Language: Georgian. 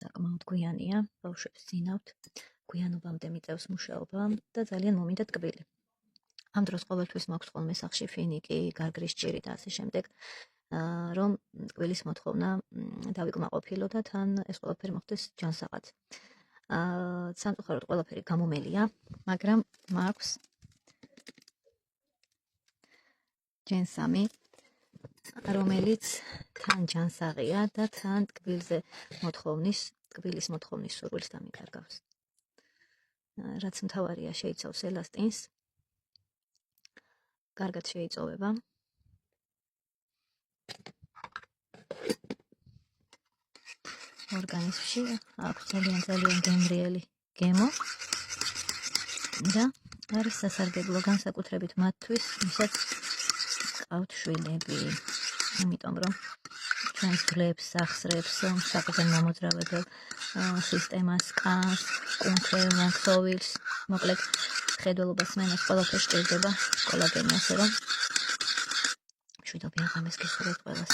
საკმაოდ გვიანია, ბავშვებს ძინავთ, გვიანობამდე მიწევს მუშაობა და ძალიან მომინდა ტკბილი. ამ დროს ყოველთვის მაქვს ხოლმე სახლში ფინიკი, გარგრის ჭირი და ასე შემდეგ, რომ ტკბილის მოთხოვნა დავიკმაყოფილო და თან ეს ყველაფერი მოხდეს ჯანსაღად. სამწუხაროდ ყველაფერი გამომელია, მაგრამ მაქვს ჯენსამი, რომელიც თან ჯანსაღია და თან ტკბილის მოთხოვნის სურვილს დამიკარგავს. რაც მთავარია, შეიცავს ელასტინს, კარგად შეიწოვება. ორგანიზმში აქვს ძალიან გემრიელი გემო და არის სასარგებლო განსაკუთრებით მათთვის, ვისაც ყავთ შვილები, იმიტომ რომ ჩვენს გლებს, სახსრებს, საყრდენ მომოძრავებელ სისტემას, კანს, კუნთრევს, ქსოვილს, მოკლედ მხედველობას სმენას ყველაფერს სჭირდება კოლაგენი, ასე რომ მშვიდობიან ღამეს გისურვებთ ყველას.